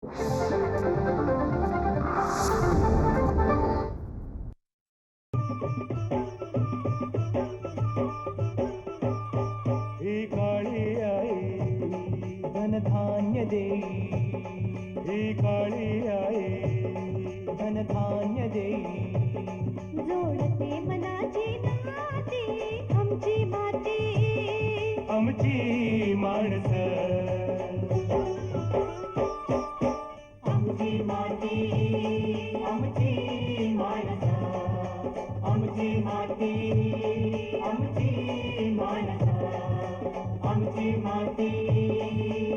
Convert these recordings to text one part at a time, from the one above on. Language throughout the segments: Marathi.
ही काळी आई धनधान्य देई, ही काळी आई धनधान्य देई. जोडते मनाची नाती आमची माती, आमची माणसं, आमची माती, आमची माणसं, आमची माती, आमची माणसं, आमची माती,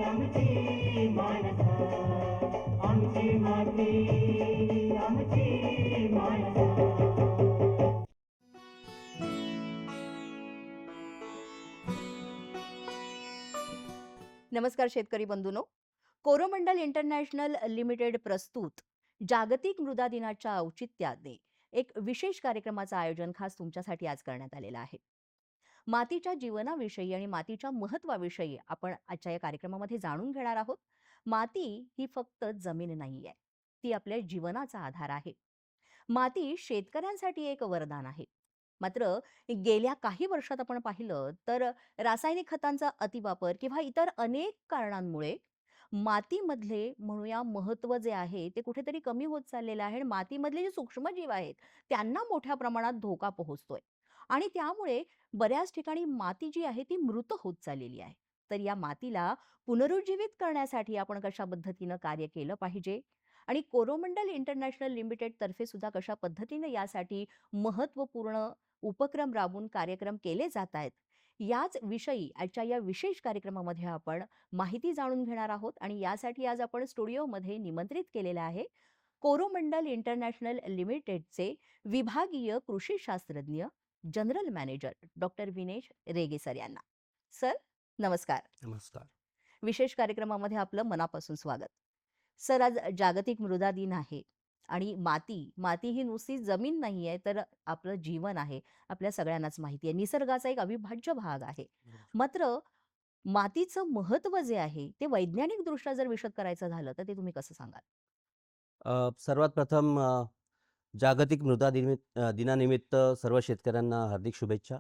आमची माणसं, आमची माती, आमची माणसं. नमस्कार शेतकरी बंधूंनो. कोरोमंडल इंटरनॅशनल लिमिटेड प्रस्तुत जागतिक मृदा दिनाच्या औचित्याने एक विशेष कार्यक्रमाचं आयोजन खास तुमच्यासाठी आज करण्यात आलेलं आहे. मातीच्या जीवनाविषयी आणि मातीच्या महत्वाविषयी आपण आजच्या या कार्यक्रमामध्ये जाणून घेणार आहोत. माती ही फक्त जमीन नाहीये, ती आपल्या जीवनाचा आधार आहे. माती शेतकऱ्यांसाठी एक वरदान आहे. मात्र गेल्या काही वर्षात आपण पाहिलं तर रासायनिक खतांचा अतिवापर किंवा इतर अनेक कारणांमुळे मातीमधले म्हणूया महत्व जे आहे ते कुठेतरी कमी होत चाललेलं आहे आणि मातीमधले जे सूक्ष्मजीव आहेत त्यांना मोठ्या प्रमाणात धोका पोहोचतोय आणि त्यामुळे बऱ्याच ठिकाणी माती जी आहे ती मृत होत चाललेली आहे. तर या मातीला पुनरुज्जीवित करण्यासाठी आपण कशा पद्धतीनं कार्य केलं पाहिजे आणि कोरोमंडल इंटरनॅशनल लिमिटेड तर्फे सुद्धा कशा पद्धतीने यासाठी महत्वपूर्ण उपक्रम राबवून कार्यक्रम केले जात आहेत, याच विषयी आजच्या या विशेष कार्यक्रमामध्ये आपण माहिती जाणून घेणार आहोत. आणि यासाठी आज आपण स्टुडिओमध्ये निमंत्रित केलेलं आहे कोरोमंडल इंटरनॅशनल लिमिटेडचे विभागीय कृषी शास्त्रज्ञ जनरल मॅनेजर डॉक्टर विनेश रेगे सर यांना. सर नमस्कार. नमस्कार. विशेष कार्यक्रमामध्ये आपलं मनापासून स्वागत. सर, आज जागतिक मृदा दिन आहे आणि माती ही नुसती जमीन नाहीये तर आपलं जीवन आहे. आपल्या सगळ्यांनाच माहिती आहे, निसर्गाचा एक अविभाज्य भाग आहे. मात्र मातीचं महत्व जे आहे ते वैज्ञानिक दृष्ट्या जर विशद करायचं झालं तर ते तुम्ही कसं सांगाल? सर्वात प्रथम जागतिक मृदा दिनानिमित्त सर्व शेतकऱ्यांना हार्दिक शुभेच्छा.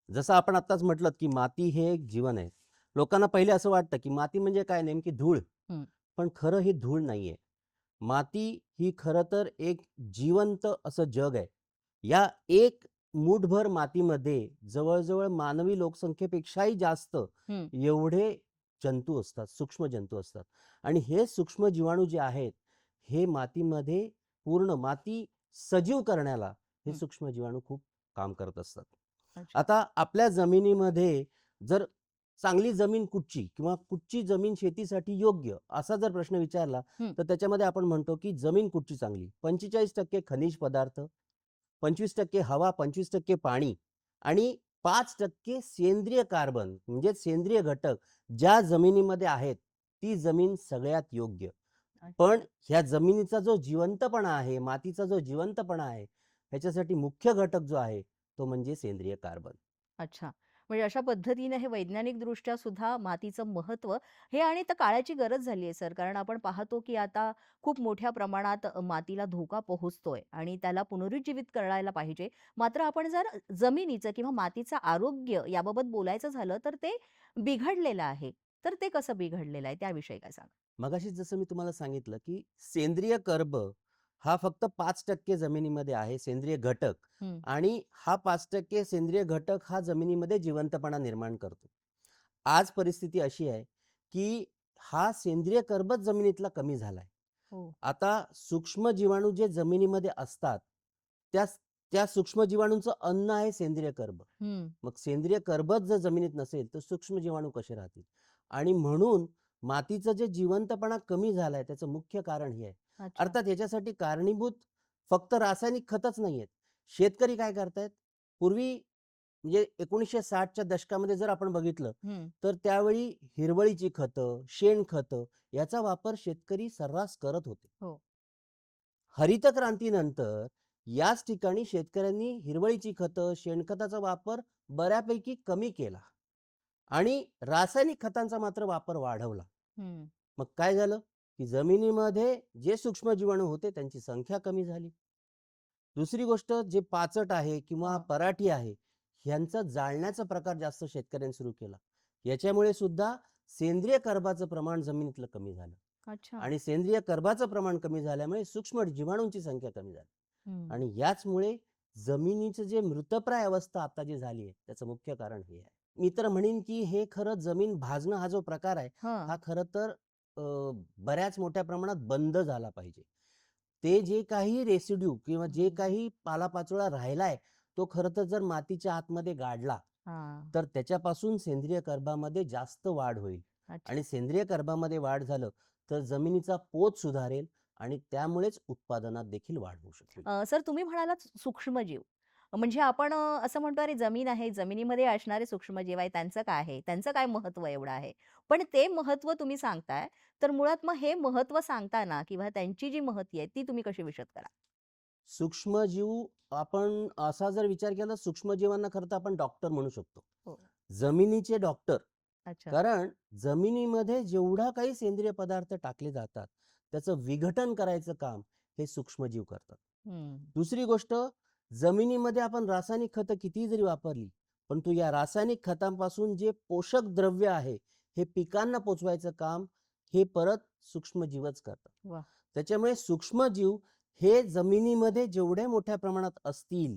जसं आपण आत्ताच म्हटलं की माती हे एक जीवन आहे. लोकांना पहिले असं वाटतं की माती म्हणजे काय, नेमकी धूळ. हं. पण खरं ही धूळ नाहीये. माती ही खरं तर एक जिवंत असं जग आहे. या एक मूठभर मातीमध्ये जवळजवळ मानवी लोकसंख्येपेक्षाही जास्त हं. एवढे जंतू असतात, सूक्ष्म जंतू असतात. आणि हे सूक्ष्म जीवाणू जे आहेत, हे मातीमध्ये पूर्ण माती सजीव करण्याला हे हं. सूक्ष्म जीवाणू खूप काम करत असतात. अच्छा. आता आपल्या जमिनीमध्ये जर चांगली जमीन कुठची किंवा कुठची जमीन शेतीसाठी योग्य असा जर प्रश्न विचारला हं. तर त्याच्यामध्ये आपण म्हणतो की जमीन कुठची चांगली. 45% खनिज पदार्थ, 25% हवा, 25% पाणी आणि 5% सेंद्रिय कार्बन म्हणजे सेंद्रिय घटक ज्या जमिनीमध्ये आहेत ती जमीन सगळ्यात योग्य. अच्छा. पण ह्या जमिनीचा जो जिवंतपणा आहे, मातीचा जो जिवंतपणा आहे, ह्याच्यासाठी मुख्य घटक जो आहे तो म्हणजे सेंद्रिय कार्बन. अच्छा. म्हणजे अशा पद्धतीने हे वैज्ञानिक दृष्ट्या सुद्धा मातीचं महत्व हे आणि तर काळाची गरज झाली आहे सर. कारण आपण पाहतो की आता खूप मोठ्या प्रमाणात मातीला धोका पोहोचतोय आणि त्याला पुनरुज्जीवित करायला पाहिजे. मात्र आपण जर जमिनीचं किंवा मातीचं आरोग्य याबाबत बोलायचं झालं तर ते बिघडलेलं आहे. तर ते कसं बिघडलेलं आहे त्याविषयी काय सांगा? मगाशी जसं मी तुम्हाला सांगितलं की सेंद्रिय कर्ब हा फक्त 5% जमिनीमध्ये आहे, सेंद्रिय घटक. हं. आणि हा 5% सेंद्रिय घटक हा जमिनीमध्ये जिवंतपणा निर्माण करतो. आज परिस्थिती अशी आहे की हा सेंद्रिय कर्बच जमिनीतला कमी झालाय. हो. आता सूक्ष्म जीवाणू जे जमिनीमध्ये असतात त्या त्या सूक्ष्म जीवाणूंचं अन्न आहे सेंद्रिय कर्ब. हं. मग सेंद्रिय कर्बच जर जमिनीत नसेल तर सूक्ष्म जीवाणू कसे राहतील? आणि म्हणून मातीचं जे जिवंतपणा कमी झालाय त्याचं मुख्य कारण हे आहे. अच्छा. अर्थात याच्यासाठी कारणीभूत फक्त रासायनिक खतच नाहीयेत. शेतकरी काय करतायत? पूर्वी म्हणजे 1960च्या दशकामध्ये जर आपण बघितलं हं. तर त्यावेळी हिरवळीची खतं, शेणखतं याचा वापर शेतकरी सर्रास करत होते. हो. हरित क्रांतीनंतर याच ठिकाणी शेतकऱ्यांनी हिरवळीची खतं, शेणखताचा वापर बऱ्यापैकी कमी केला आणि रासायनिक खतांचा मात्र वापर वाढवला. हं. मग काय झालं? की जमिनीमध्ये जे सूक्ष्म जीवाणू होते त्यांची संख्या कमी झाली. दुसरी गोष्ट जे पाचट आहे किंवा हा. पराठी आहे ह्यांचा जाळण्याचा प्रकार जास्त शेतकऱ्यांनी सुरू केला. याच्यामुळे सुद्धा सेंद्रिय कर्बाचं प्रमाण जमिनीतलं कमी झालं अच्छा. आणि सेंद्रिय कर्बाचं प्रमाण कमी झाल्यामुळे सूक्ष्म जीवाणूंची संख्या कमी झाली हम्म. आणि याचमुळे जमिनीचं जे मृतप्राय अवस्था आता जी झाली आहे त्याचं मुख्य कारण हे आहे. मी तर म्हणेन की हे खरं जमीन भाजणं हा जो प्रकार आहे हा. हा खरं तर बऱ्याच मोठ्या प्रमाणात बंद झाला पाहिजे. ते जे काही रेसिड्यू किंवा जे काही पालापाचोळा राहिलाय तो खरं तर जर मातीच्या आतमध्ये गाडला हा. तर त्याच्यापासून सेंद्रिय कर्बामध्ये जास्त वाढ होईल अच्छा. आणि सेंद्रिय कर्बामध्ये वाढ झालं तर जमिनीचा पोत सुधारेल आणि त्यामुळेच उत्पादनात देखील वाढ होऊ शकते. सर तुम्ही म्हणालात सूक्ष्मजीव. म्हणजे आपण असं म्हणतो अरे जमीन आहे, जमिनीमध्ये असणारे सूक्ष्मजीव आहे, त्यांचं काय आहे? त्यांचं काय महत्त्व एवढं आहे? पण ते महत्त्व तुम्ही सांगताय, तर मुळात मग हे महत्त्व सांगताना किंवा त्यांची जी महती आहे, ती तुम्ही कशी विशद कराल? सूक्ष्मजीव आपण असा जर विचार केला तर सूक्ष्मजीवांना खरं तर आपण डॉक्टर म्हणू शकतो. हो. जमिनीचे डॉक्टर. अच्छा. कारण जमिनीमध्ये जेवढा काही सेंद्रिय पदार्थ टाकले जातात त्याचं विघटन करायचं काम हे सूक्ष्मजीव करतात. हं. दुसरी गोष्ट जमिनीमध्ये आपण रासायनिक खतं कितीही जरी वापरली परंतु या रासायनिक खतांपासून जे पोषक द्रव्य आहे हे पिकांना पोचवायचं काम हे परत सूक्ष्मजीवच करतात. वाह! त्याच्यामुळे सूक्ष्मजीव हे जमिनीमध्ये जेवढ्या मोठ्या प्रमाणात असतील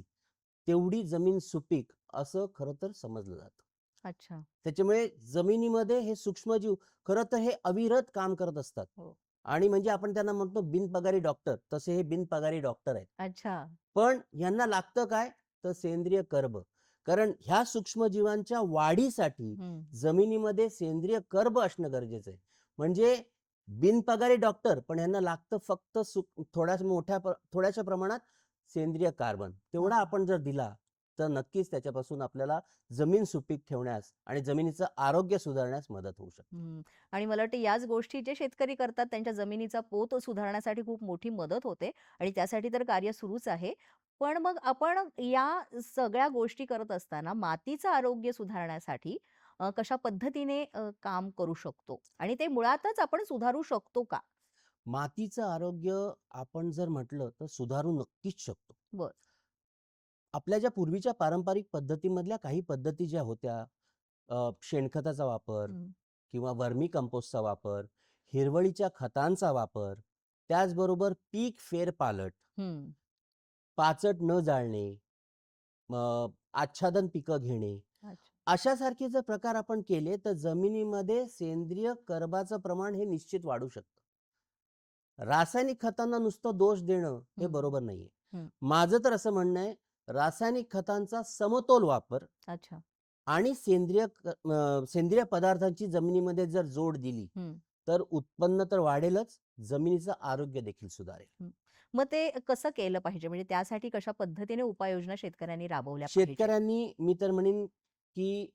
तेवढी जमीन सुपीक असं खरं तर समजलं जातं. अच्छा. त्याच्यामुळे जमिनीमध्ये हे सूक्ष्मजीव खरं तर हे अविरत काम करत असतात हो. आणि म्हणजे आपण त्यांना म्हणतो बिनपगारी डॉक्टर, तसे हे बिनपगारी डॉक्टर आहेत. अच्छा. पण यांना लागतं काय तर सेंद्रिय कर्ब. कारण ह्या सूक्ष्मजीवांच्या वाढीसाठी हं. जमिनीमध्ये सेंद्रिय कर्ब असणं गरजेचं आहे. म्हणजे बिनपगारी डॉक्टर पण यांना लागतं फक्त थोड्याशा प्रमाणात सेंद्रिय कार्बन. तेवढा हां. आपण जर दिला तर नक्कीच त्याच्यापासून आपल्याला जमीन सुपीक ठेवण्यास आणि जमिनीचं आरोग्य सुधारण्यास मदत होऊ शकते. हं. आणि मला वाटतं याच गोष्टी जे शेतकरी करतात त्यांच्या जमिनीचा पोत सुधारण्यासाठी खूप मोठी मदत होते आणि त्यासाठी तर कार्य सुरूच आहे. पण मग आपण या सगळ्या गोष्टी करत असताना मातीचं आरोग्य सुधारण्यासाठी कशा पद्धतीने काम करू शकतो? आणि ते मुळातच आपण सुधारू शकतो का? मातीचं आरोग्य आपण जर म्हटलं तर सुधारू नक्कीच शकतो. बरं. आपल्या ज्या पूर्वीच्या पारंपरिक पद्धतीमधल्या काही पद्धती ज्या होत्या शेणखताचा वापर हं. किंवा वर्मी कंपोस्टचा वापर, हिरवळीच्या खतांचा वापर, त्याचबरोबर पीक फेरपालट, हं. पाचट न जाळणे, आच्छादन पिकं घेणे, अच्छा. अशासारखे जर प्रकार आपण केले तर जमिनीमध्ये सेंद्रिय कर्बाचं प्रमाण हे निश्चित वाढू शकतं. रासायनिक खतांना नुसतं दोष देणं हे हं. बरोबर नाहीये. हं. माझं तर असं म्हणणं आहे रासायनिक खतांचा समतोल वापर अच्छा. आणि सेंद्रिय पदार्थांची जमिनीमध्ये जर जोड दिली हं. तर उत्पन्न तर वाढेलच, जमिनीचं आरोग्य देखील सुधारेल. हं. मग ते कसं केलं पाहिजे? म्हणजे त्यासाठी कशा पद्धतीने उपाययोजना शेतकऱ्यांनी राबवल्या पाहिजे? शेतकऱ्यांनी मी तर म्हणेन की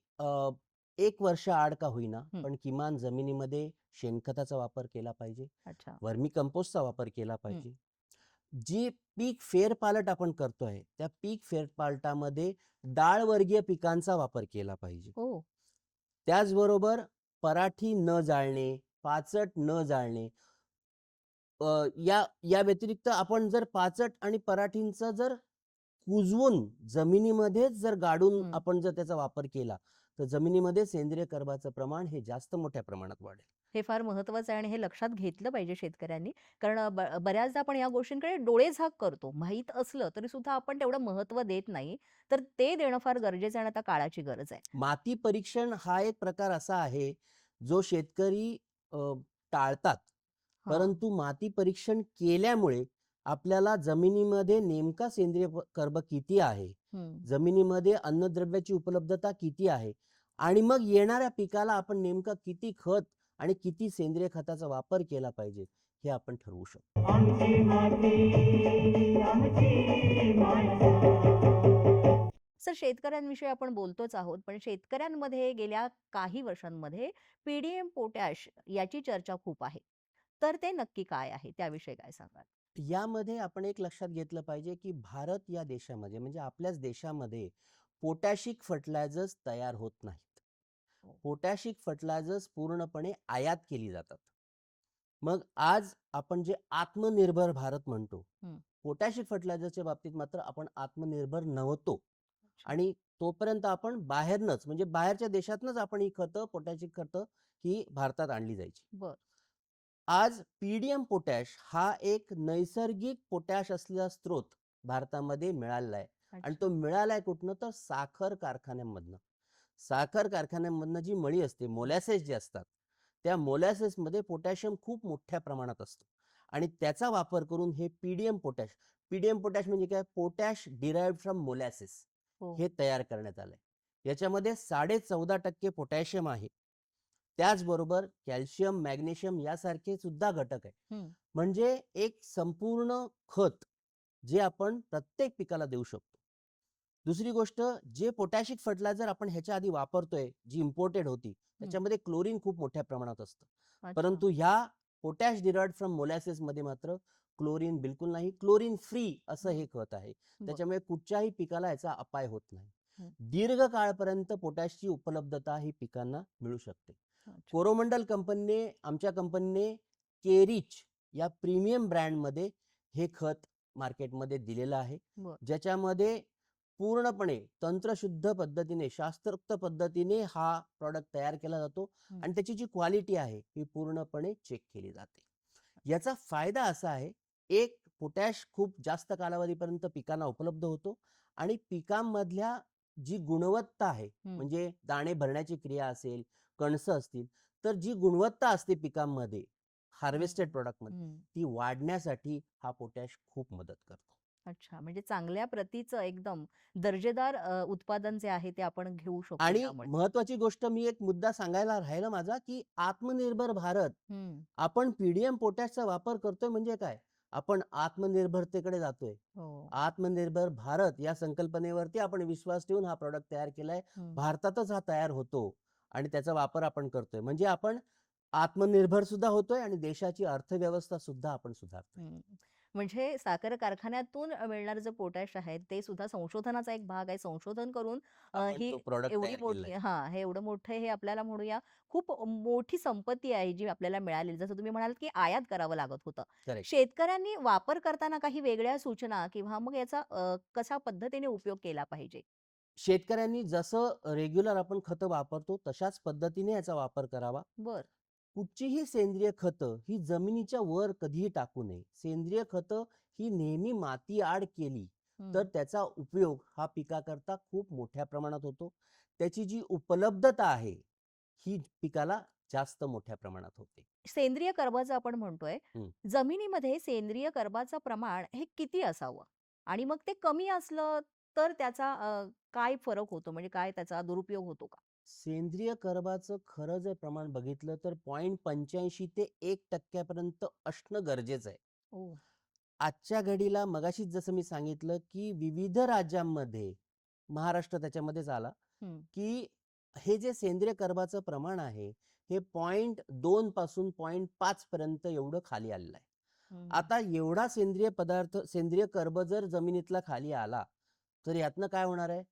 1 वर्ष आड का होईना हं. पण किमान जमिनीमध्ये शेणखताचा वापर केला पाहिजे, अच्छा. वर्मी कंपोस्टचा वापर केला हं. पाहिजे. जी पीक फेरपालट आपण करतोय त्या पीक फेरपालटामध्ये डाळवर्गीय पिकांचा वापर केला पाहिजे. हो. त्याचबरोबर पराठी न जाळणे, पाचट न जाळणे. या व्यतिरिक्त आपण जर पाचट आणि पराठींचा जर कुजवून जमिनीमध्येच जर गाडून हं. आपण जर त्याचा वापर केला तर जमिनीमध्ये सेंद्रिय कर्बाचं प्रमाण हे जास्त मोठ्या प्रमाणात वाढेल. हे फार महत्वाचं आहे आणि हे लक्षात घेतलं पाहिजे शेतकऱ्यांनी. कारण बऱ्याचदा आपण या गोष्टींकडे डोळेझाक करतो. माहीत असलं तरी सुद्धा आपण तेवढं महत्त्व देत नाही. तर ते देणं फार गरजेचं आहे आणि आता काळाची गरज आहे. माती परीक्षण हा एक प्रकार असा आहे जो शेतकरी टाळतात. हां. परंतु माती परीक्षण केल्यामुळे आपल्याला जमिनीमध्ये नेमका कर्ब किती आहे, हं. जमिनीमध्ये अन्नद्रव्याची उपलब्धता किती आहे आणि मग येणाऱ्या पिकाला आपण नेमका किती खत आणि किती सेंद्रिय खताचा वापर केला पाहिजे हे आपण ठरवू शकतो. आमची माती आमची माणसं. सर शेतकऱ्यांविषयी आपण बोलतोच आहोत, पण शेतकऱ्यांमध्ये गेल्या काही वर्षांमध्ये पीडीएम पोटॅश याची चर्चा खूप आहे. तर ते नक्की काय आहे? त्याविषयी काय सांगाल? यामध्ये आपण एक लक्षात घेतलं पाहिजे की भारत या देशामध्ये म्हणजे आपल्याच देशामध्ये पोटॅशिक फर्टिलायझर्स तयार होत नाहीत. हो. पोटॅशिक फर्टिलायझर्स पूर्णपणे आयात केली जातात. मग आज आपण जे आत्मनिर्भर भारत म्हणतो, हं. पोटॅशिक फर्टिलायझरच्या बाबतीत मात्र आपण आत्मनिर्भर नव्हतो. अच्छा. आणि तोपर्यंत आपण बाहेरनच म्हणजे बाहेरच्या देशातनच आपण ही खतं, पोटॅशिक खतं ही भारतात आणली जायची. बरं. आज पीडीएम पोटॅश हा एक नैसर्गिक पोटॅश असलेला स्रोत भारतामध्ये मिळालेला आहे. आणि तो अच्छा. मिळालाय कुठनं? तर साखर कारखान्यांमधनं. साखर कारखान्यांमधनं जी मळी असते, मोलॅसेस जे असतात, त्या मोलॅसेसमध्ये पोटॅशियम खूप मोठ्या प्रमाणात असतो. आणि त्याचा वापर करून हे पीडीएम पोटॅश म्हणजे काय? पोटॅश डिराइव्ड फ्रॉम मोलॅसेस हो. हे तयार करण्यात आलंय. याच्यामध्ये 14.5% पोटॅशियम आहे. त्याचबरोबर कॅल्शियम, मॅग्नेशियम यासारखे सुद्धा घटक आहे. हं. म्हणजे एक संपूर्ण खत जे आपण प्रत्येक पिकाला देऊ शकतो. दुसरी गोष्ट, जे पोटॅशिक फर्टिलायझर आपण ह्याच्या आधी वापरतोय, जी इम्पोर्टेड होती, त्याच्यामध्ये क्लोरीन खूप मोठ्या प्रमाणात असतं. अच्छा. परंतु ह्या पोटॅश डिराइव्ड फ्रॉम मोलॅसेस मध्ये मात्र क्लोरीन बिलकुल नाही. क्लोरीन फ्री असं हे खत आहे. बरं. त्याच्यामुळे कुठच्याही पिकाला याचा अपाय होत नाही. हं. दीर्घकाळपर्यंत पोटॅशची उपलब्धता ही पिकांना मिळू शकते. अच्छा. कोरोमंडल कंपनीने, आमच्या कंपनीने केरिच या प्रीमियम ब्रँडमध्ये हे खत मार्केटमध्ये दिलेलं आहे. बरं. ज्याच्यामध्ये पूर्णपणे तंत्रशुद्ध पद्धतीने, शास्त्रोक्त पद्धतीने हा प्रॉडक्ट तयार केला जातो. हं. आणि त्याची जी क्वालिटी आहे ही पूर्णपणे चेक केली जाते. याचा फायदा असा आहे, एक, पोटॅश खूप जास्त कालावधीपर्यंत पिकांना उपलब्ध होतो. आणि पिकांमधल्या जी गुणवत्ता आहे, हं. म्हणजे दाणे भरण्याची क्रिया असेल, कणसं असतील, तर जी गुणवत्ता असते पिकांमध्ये हार्वेस्टेड प्रॉडक्टमध्ये, हं. ती वाढण्यासाठी हा पोटॅश खूप मदत करतो. अच्छा. म्हणजे चांगल्या प्रतीचं एकदम दर्जेदार उत्पादन जे आहे ते आपण घेऊ शकतो आणि यामुळे. महत्वाची गोष्ट, मी एक मुद्दा सांगायला राहिला माझा, की आत्मनिर्भर भारत, हं. आपण पीडीएम पोटॅशचा वापर करतोय म्हणजे काय? आपण आत्मनिर्भरतेकडे जातोय. हो. आत्मनिर्भर भारत या संकल्पनेवरती आपण विश्वास ठेवून हा प्रॉडक्ट तयार केलाय. हं. भारतातच हा तयार होतो आणि त्याचा वापर आपण करतोय. म्हणजे आपण आत्मनिर्भर सुद्धा होतोय आणि देशाची अर्थव्यवस्था सुद्धा आपण सुधारतोय. हं. म्हणजे साखर कारखान्यातून मिळणारं जे पोटॅश आहे ते सुद्धा संशोधनाचा एक भाग आहे. संशोधन करून आपण ही तो प्रॉडक्ट एवढी तयार केलाय. मोठी हां, हे एवढं मोठं हे आपल्याला म्हणूया खूप मोठी संपत्ती आहे जी आपल्याला मिळालेली. जसं तुम्ही म्हणालात, की आयात करावं लागत होतं. करेक्ट. शेतकऱ्यांनी वापर करताना काही वेगळ्या सूचना किंवा मग याचा कशा पद्धतीने उपयोग केला पाहिजे? शेतकऱ्यांनी जसं रेग्युलर आपण खतं वापरतो तशाच पद्धतीने याचा वापर करावा. बरं. कुठचीही सेंद्रिय खतं ही जमिनीच्या वर कधीही टाकू नये. सेंद्रिय खतं ही नेहमी माती आड केली हं. तर त्याचा उपयोग हा पिकाकरता खूप मोठ्या प्रमाणात होतो. त्याची जी उपलब्धता आहे ही पिकाला जास्त मोठ्या प्रमाणात होते. सेंद्रिय कर्बाचं आपण म्हणतोय. हं. जमिनीमध्ये सेंद्रिय कर्बाचं प्रमाण हे किती असावं? आणि मग ते कमी असलं तर त्याचा काय फरक होतो? म्हणजे काय त्याचा दुरुपयोग होतो का? सेंद्रिय कर्बाचं खरं जर प्रमाण बघितलं तर 0.85 ते 1% पर्यंत असणं गरजेचं आहे. ओह! आजच्या घडीला मगाशीच जसं मी सांगितलं, की विविध राज्यांमध्ये, महाराष्ट्र त्याच्यामध्येच आला, हं. की हे जे सेंद्रिय कर्बाचं प्रमाण आहे, हे 0.2 पासून 0.5 पर्यंत एवढं खाली आलेलं आहे. हं. आता एवढा सेंद्रिय कर्ब जर जमिनीतला खाली आला, तर यातनं काय होणार आहे?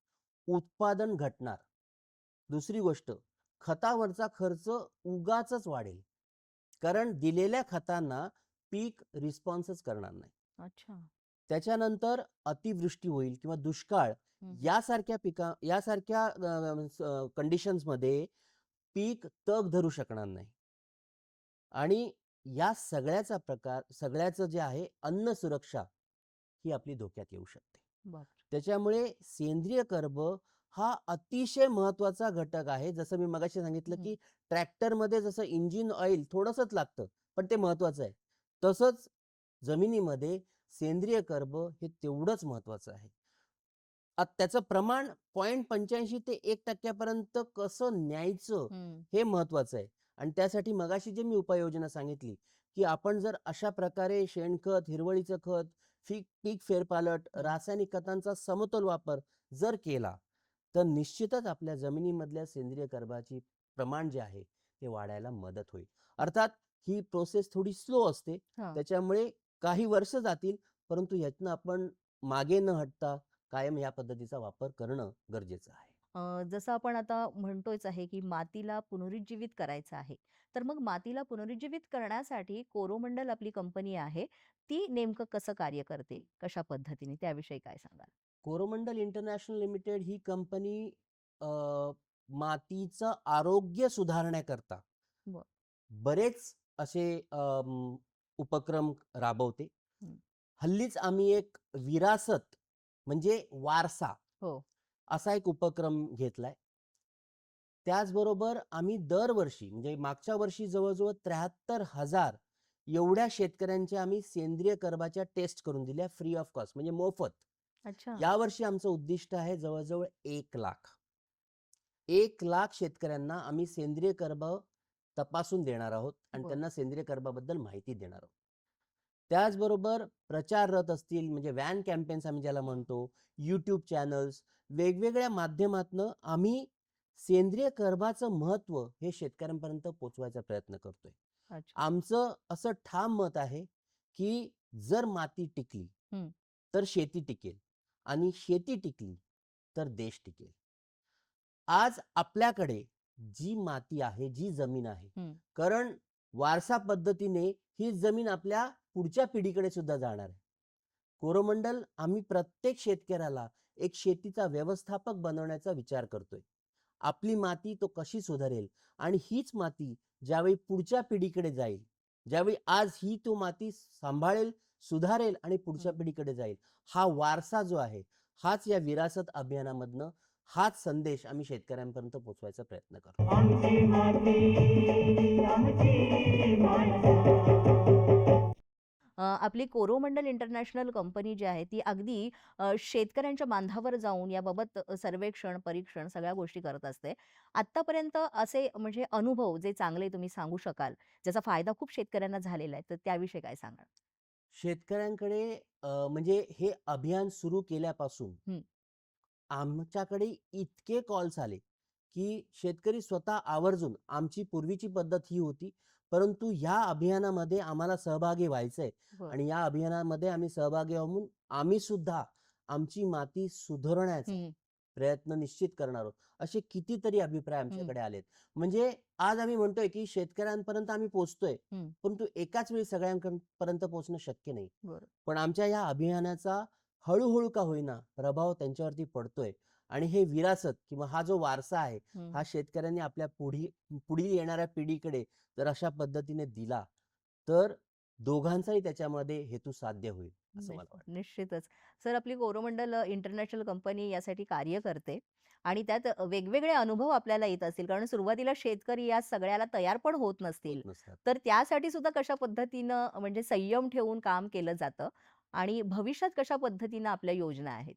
उत्पादन घटणार. दुसरी गोष्ट, खतावरचा खर्च उगाचच वाढेल. कारण दिलेल्या खतांना पीक रिस्पॉन्सच करणार नाही. अच्छा. त्याच्यानंतर अतिवृष्टी होईल किंवा दुष्काळ हं. यासारख्या कंडिशन्समध्ये पीक तग धरू शकणार नाही. आणि या सगळ्याचं जे आहे, अन्न सुरक्षा ही आपली धोक्यात येऊ शकते. बापरे! त्याच्यामुळे सेंद्रिय कर्ब हा अतिशय महत्वाचा घटक आहे. जसं मी मगाशी सांगितलं, हं. की ट्रॅक्टरमध्ये जसं इंजिन ऑइल थोडंसंच लागतं, पण ते महत्वाचं आहे. तसंच जमिनीमध्ये सेंद्रिय कर्ब हे तेवढंच महत्वाचं आहे. त्याचं प्रमाण 0.85 ते 1% पर्यंत कसं न्यायचं हं. हे महत्वाचं आहे. आणि त्यासाठी मगाशी जे मी उपाययोजना सांगितली, की आपण जर अशा प्रकारे शेणखत, हिरवळीचं खत, पीक फेरपालट, हं. रासायनिक खतांचा समतोल वापर जर केला, तर निश्चितच आपल्या जमिनीमधल्या सेंद्रिय कर्बाची प्रमाण जे आहे ते वाढायला मदत होईल. अर्थात ही प्रोसेस थोडी स्लो असते. हां. त्याच्यामुळे काही वर्ष जातील, परंतु यातनं आपण मागे न हटता कायम या पद्धतीचा वापर करणं गरजेचं आहे. जसं आपण आता म्हणतोयच आहे, की मातीला पुनरुज्जीवित करायचं आहे. तर मग मातीला पुनरुज्जीवित करण्यासाठी कोरोमंडल आपली कंपनी आहे, ती नेमकं कसं कार्य करते? कशा पद्धतीने? त्याविषयी काय सांगाल? कोरोमंडल इंटरनॅशनल लिमिटेड ही कंपनी अ, मातीचं आरोग्य सुधारण्याकरता बरं. बरेच असे उपक्रम राबवते. हं. हल्लीच आम्ही एक विरासत म्हणजे वारसा हो. असा एक उपक्रम घेतलाय. त्याचबरोबर आम्ही दरवर्षी म्हणजे मागच्या वर्षी जवळ-जवळ 73,000 एवढ्या शेतकऱ्यांच्या आम्ही सेंद्रिय कर्बाच्या टेस्ट करून दिल्या फ्री ऑफ कॉस्ट म्हणजे मोफत. अच्छा. यावर्षी आमचं उद्दिष्ट आहे जवळ-जवळ 1,00,000. 1,00,000 शेतकऱ्यांना आम्ही सेंद्रिय कर्ब तपासून देणार आहोत आणि बरं. त्यांना सेंद्रिय कर्बाबद्दल माहिती देणार आहोत. त्याचबरोबर प्रचार रथ असतील म्हणजे व्हॅन कॅम्पेन्स आम्ही ज्याला म्हणतो, YouTube चॅनल्स, वेगवेगळ्या माध्यमातनं आम्ही सेंद्रिय कर्बाचं महत्त्व हे शेतकऱ्यांपर्यंत पोहोचवायचा प्रयत्न करतोय. अच्छा. आमचं असं ठाम मत आहे, की जर माती टिकली, हं. तर शेती टिकेल आणि शेती टिकली, तर देश टिकेल. आज आपल्याकडे जी माती आहे, जी जमीन आहे, हं. कारण वारसा पद्धतीने ही जमीन आपल्या पुढच्या पिढीकडे सुद्धा जाणार आहे. कोरोमंडल आम्ही प्रत्येक शेतकऱ्याला एक शेतीचा व्यवस्थापक बनवण्याचा विचार करतोय. आपली माती तो कशी सुधारेल आणि हीच माती ज्यावेळी पुढच्या पिढीकडे जाईल, ज्यावेळी आज ही तो माती सांभाळेल, सुधारेल आणि पुढच्या हं. पिढीकडे जाईल. हा वारसा जो आहे, हाच या विरासत अभियानामधनं हाच संदेश आम्ही शेतकऱ्यांपर्यंत पोहोचवायचा प्रयत्न करतो. आमची माती आमची माणसं. आपली कोरोमंडल इंटरनॅशनल कंपनी जी आहे ती अगदी शेतकऱ्यांच्या बांधावर जाऊन याबाबत सर्वेक्षण, परीक्षण सगळ्या गोष्टी करत असते. आत्तापर्यंत असे म्हणजे अनुभव जे चांगले तुम्ही सांगू शकाल, ज्याचा फायदा खूप शेतकऱ्यांना झालेला आहे, तर त्याविषयी काय सांगाल? शेतकऱ्यांकडे म्हणजे हे अभियान सुरू केल्यापासून हं. आमच्याकडे इतके कॉल्स आले, की शेतकरी स्वतः आवर्जून आमची पूर्वीची पद्धत ही होती, परंतु ह्या अभियानामध्ये आम्हाला सहभागी व्हायचंय बरं. आणि या अभियानामध्ये आम्ही सहभागी होऊन आम्ही सुद्धा आमची माती सुधारण्याचा हं, प्रयत्न निश्चित करणार आहोत. असे कितीतरी अभिप्राय हं, आमच्याकडे आलेत. म्हणजे आज आम्ही म्हणतोय, की शेतकऱ्यांपर्यंत आम्ही पोहोचतोय, हं. परंतु एकाच वेळी सगळ्यांपर्यंत पोहोचणं शक्य नाही. बरं. पण आमच्या या अभियानाचा हळू-हळू का होईना प्रभाव त्यांच्यावरती पडतोय आणि हे विरासत किंवा हा जो वारसा आहे, हं. हा शेतकऱ्यांनी आपल्या पुढील येणाऱ्या पिढीकडे जर अशा पद्धतीने दिला, तर दोघांचाही त्याच्यामध्ये हेतू साध्य होईल, असं मला वाटतं. निश्चितच. सर आपली कोरोमंडल इंटरनॅशनल कंपनी यासाठी कार्य करते आणि त्यात वेगवेगळे अनुभव आपल्याला येत असतील. कारण सुरुवातीला शेतकरी या सगळ्याला तयार पण होत होत नसतील. नसतात. तर त्यासाठी सुद्धा कशा पद्धतीनं म्हणजे संयम ठेवून काम केलं जातं आणि भविष्यात कशा पद्धतीनं आपल्या योजना आहेत?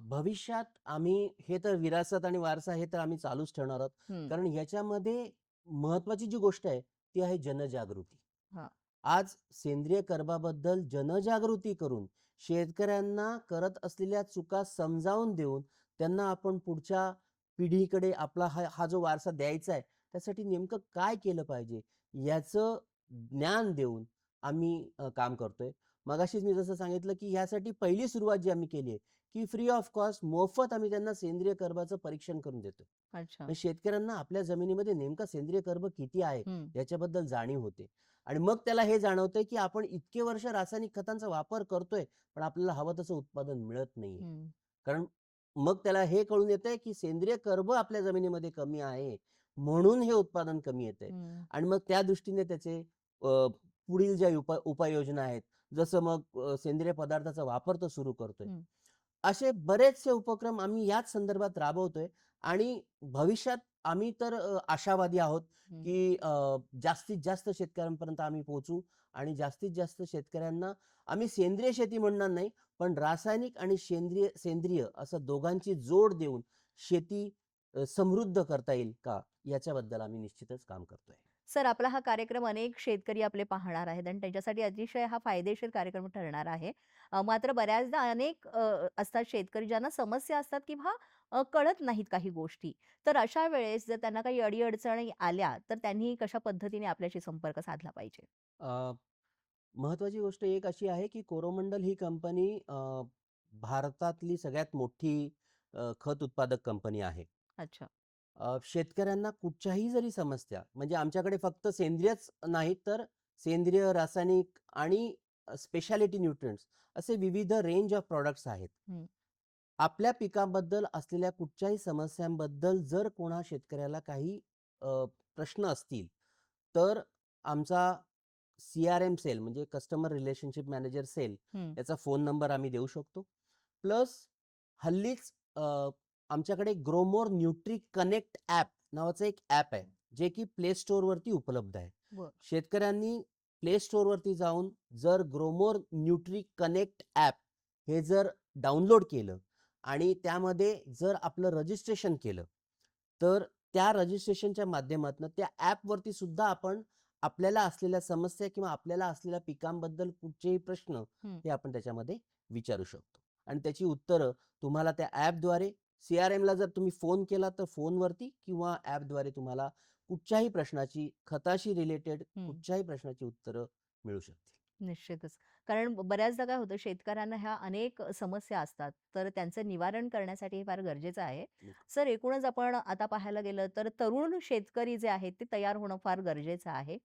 भविष्यात आम्ही हे तर विरासत आणि वारसा हे तर आम्ही चालूच ठेवणार आहोत. हं. कारण ह्याच्यामध्ये महत्त्वाची जी गोष्ट आहे, ती आहे जनजागृती. हां. आज सेंद्रिय कर्बाबद्दल जनजागृती करून शेतकऱ्यांना करत असलेल्या चुका समजावून देऊन त्यांना आपण पुढच्या पिढीकडे आपला हा हा जो वारसा द्यायचा आहे, त्यासाठी नेमकं काय केलं पाहिजे याचं ज्ञान देऊन आम्ही काम करतोय. मगाशीच मी जसं सांगितलं, की ह्यासाठी पहिली सुरुवात जी आम्ही केली आहे, की फ्री ऑफ कॉस्ट मोफत आम्ही त्यांना सेंद्रिय कर्बाचं परीक्षण करून देतो. अच्छा. म्हणजे शेतकऱ्यांना आपल्या जमिनीमध्ये नेमका सेंद्रिय कर्ब किती आहे हं. याच्याबद्दल जाणीव होते. आणि मग त्याला हे जाणवतंय, की आपण इतके वर्ष रासायनिक खतांचा वापर करतोय, पण आपल्याला हवं तसं उत्पादन मिळत नाहीये. हं. कारण मग त्याला हे कळून येतंय, की सेंद्रिय कर्ब आपल्या जमिनीमध्ये कमी आहे, म्हणून हे उत्पादन कमी येतंय. हं. आणि मग त्या दृष्टीने त्याचे पुढील ज्या उपाययोजना आहेत, जसं मग सेंद्रिय पदार्थाचा वापर तर सुरू करतोय. हं. असे बरेचसे उपक्रम आम्ही याच संदर्भात राबवतोय आणि भविष्यात आम्ही तर आशावादी आहोत, हं. की जास्तीत जास्त शेतकऱ्यांपर्यंत आम्ही पोहोचू आणि जास्तीत जास्त शेतकऱ्यांना आम्ही सेंद्रिय शेती म्हणणार नाही, पण रासायनिक आणि सेंद्रिय सेंद्रिय असं दोघांची जोड देऊन शेती समृद्ध करता येईल का? याच्याबद्दल आम्ही निश्चितच काम करतोय. सर आपला हा कार्यक्रम अनेक शेतकरी आपले पाहणार आहेत आणि त्यांच्यासाठी अतिशय हा फायदेशीर कार्यक्रम ठरणार आहे. मात्र बऱ्याचदा अनेक असतात शेतकरी ज्यांना समस्या असतात किंवा कळत नाहीत काही गोष्टी. तर अशा वेळेस जर त्यांना काही अडी-अडचणी आल्या, तर त्यांनी कशा पद्धतीने आपल्याशी संपर्क साधला पाहिजे? महत्त्वाची गोष्ट एक अशी आहे, की कोरोमंडल ही कंपनी भारतातली सगळ्यात मोठी खत उत्पादक कंपनी आहे. अच्छा. शेतकऱ्यांना कुठच्याही जरी समस्या म्हणजे आमच्याकडे फक्त सेंद्रियच नाहीत तर सेंद्रिय, रासायनिक आणि स्पेशालिटी न्यूट्रिएंट्स असे विविध रेंज ऑफ प्रॉडक्ट्स आहेत. हं. आपल्या पिकाबद्दल असलेल्या कुठच्याही समस्यांबद्दल जर कोणा शेतकऱ्याला काही प्रश्न असतील, तर आमचा CRM सेल म्हणजे कस्टमर रिलेशनशिप मॅनेजर सेल हं. याचा फोन नंबर आम्ही देऊ शकतो. प्लस हल्लीच आमच्याकडे ग्रोमोर न्यूट्री कनेक्ट ॲप नावाचं एक ॲप आहे, जे की प्ले स्टोअरवरती उपलब्ध आहे. बरं. शेतकऱ्यांनी प्ले स्टोअरवरती जाऊन जर ग्रोमोर न्यूट्री कनेक्ट ॲप हे जर डाउनलोड केलं आणि त्यामध्ये जर आपलं रजिस्ट्रेशन केलं, तर त्या रजिस्ट्रेशनच्या माध्यमातून त्या ॲपवरती सुद्धा आपण आपल्याला असलेल्या समस्या किंवा आपल्याला असलेल्या पिकांबद्दल कुठचेही प्रश्न हं. हे आपण त्याच्यामध्ये विचारू शकतो आणि त्याची उत्तरं तुम्हाला त्या ॲपद्वारे CRMला जर तुम्ही फोन केला तर फोनवरती किंवा ॲपद्वारे तुम्हाला कुठच्याही प्रश्नाची खताशी रिलेटेड हं. कुठच्याही प्रश्नाची उत्तरं मिळू शकतील. निश्चितच. कारण बऱ्याचदा काय होतं शेतकऱ्यांना ह्या अनेक समस्या असतात. तर त्यांचं निवारण करण्यासाठी हे फार गरजेचं आहे. सर एकूणच आपण आता पाहायला गेलं तर तरुण शेतकरी जे आहेत ते तयार होणं फार गरजेचं आहे.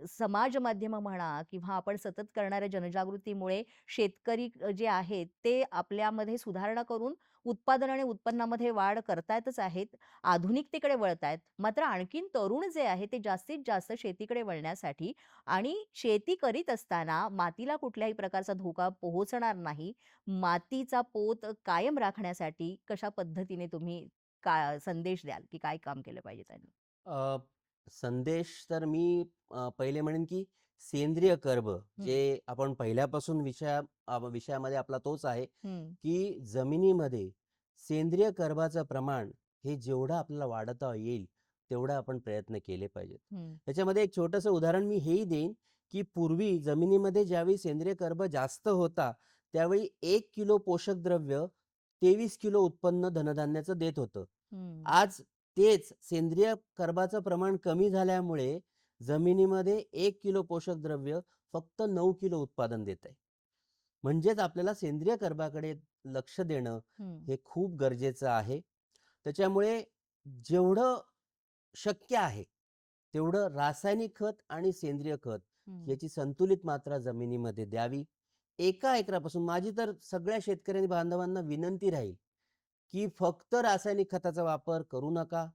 समाज माध्यम म्हणा किंवा आपण सतत करणाऱ्या जनजागृतीमुळे शेतकरी जे आहेत ते आपल्यामध्ये सुधारणा करून उत्पादन आणि उत्पन्नामध्ये वाढ करतायतच आहेत. आधुनिकतेकडे वळतायत. मात्र आणखीन तरुण जे आहे ते जास्तीत जास्त शेतीकडे वळण्यासाठी आणि शेती करीत असताना मातीला कुठल्याही प्रकारचा धोका पोहोचणार नाही. मातीचा पोत कायम राखण्यासाठी कशा पद्धतीने तुम्ही संदेश द्याल, की काय काम केलं पाहिजे त्यांनी? अ, संदेश तर मी पहिले म्हणेन की सेंद्रिय कर्ब हं. जे आपण पहिल्यापासून विषयामध्ये आपला तोच आहे हं. की जमिनीमध्ये सेंद्रिय कर्बाचं प्रमाण हे जेवढं आपल्याला वाढवता येईल तेवढं आपण प्रयत्न केले पाहिजेत. हं. त्याच्यामध्ये एक छोटंसं उदाहरण मी हेही देईन की पूर्वी जमिनीमध्ये ज्यावेळी सेंद्रिय कर्ब जास्त होता त्यावेळी 1 किलो पोषक द्रव्य 23 किलो उत्पन्न धनधान्याचं देत होतं. हं. आज तेच सेंद्रिय कर्बाचं प्रमाण कमी झाल्यामुळे जमिनीमध्ये 1 किलो पोषक द्रव्य फक्त 9 किलो उत्पादन देत आहे. म्हणजेच आपल्याला सेंद्रिय कर्बाकडे लक्ष देणं हं. हे खूप गरजेचं आहे. त्याच्यामुळे जेवढं शक्य आहे तेवढं रासायनिक खत आणि सेंद्रिय खत हं. याची संतुलित मात्रा जमिनीमध्ये द्यावी. एका एकरापासून माझी तर सगळ्या शेतकरी बांधवांना विनंती राहील की फक्त रासायनिक खताचा वापर करू नका.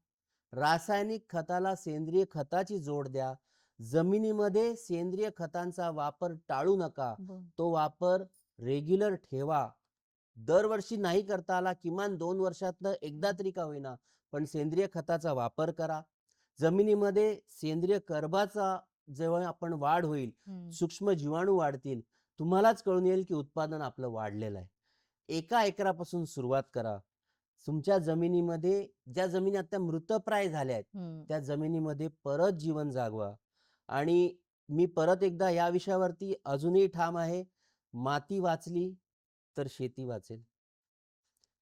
रासायनिक खताला सेंद्रिय खताची जोड द्या. जमिनीमध्ये सेंद्रिय खतांचा वापर टाळू नका. बरं. तो वापर रेग्युलर ठेवा. दरवर्षी नाही करता आला किमान 2 वर्षातनं एकदा तरी का होईना, पण सेंद्रिय खताचा वापर करा. जमिनीमध्ये सेंद्रिय कर्बाचा जेव्हा आपण वाढ होईल, हं. सूक्ष्म जीवाणू वाढतील, तुम्हालाच कळून येईल की उत्पादन आपलं वाढलेलं आहे. एका एकरापासून सुरुवात करा. तुमच्या जमिनीमध्ये ज्या जमिनी आता मृतप्राय झाल्या आहेत, हं. त्या जमिनीमध्ये परत जीवन जागवा. आणि मी परत एकदा या विषयावरती अजूनही ठाम आहे. माती वाचली तर शेती वाचेल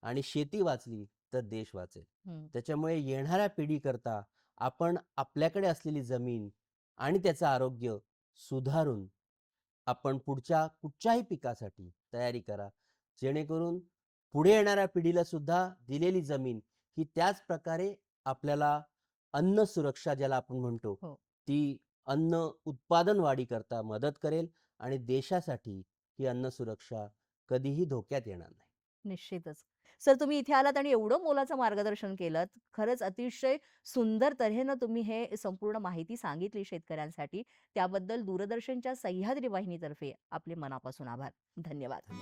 आणि शेती वाचली तर देश वाचेल. हं. त्याच्यामुळे येणाऱ्या पिढीकरता आपण आपल्याकडे असलेली जमीन आणि त्याचं आरोग्य सुधारून आपण पुढच्या कुठच्याही पिकासाठी तयारी करा. जेणेकरून पुढे येणाऱ्या पिढीला सुद्धा दिलेली जमीन ही त्याच प्रकारे आपल्याला अन्न सुरक्षा ज्याला आपण म्हणतो, हो. ती अन्न उत्पादन वाढीकरता मदत करेल आणि देशासाठी ही अन्न सुरक्षा कधीही धोक्यात येणार नाही. निश्चितच. सर तुम्ही इथे आलात आणि एवढं मोलाचं मार्गदर्शन केलंत. खरंच अतिशय सुंदर तऱ्हेनं तुम्ही हे संपूर्ण माहिती सांगितली शेतकऱ्यांसाठी. त्याबद्दल दूरदर्शनच्या सह्याद्री वाहिनीतर्फे आपले मनापासून आभार. धन्यवाद.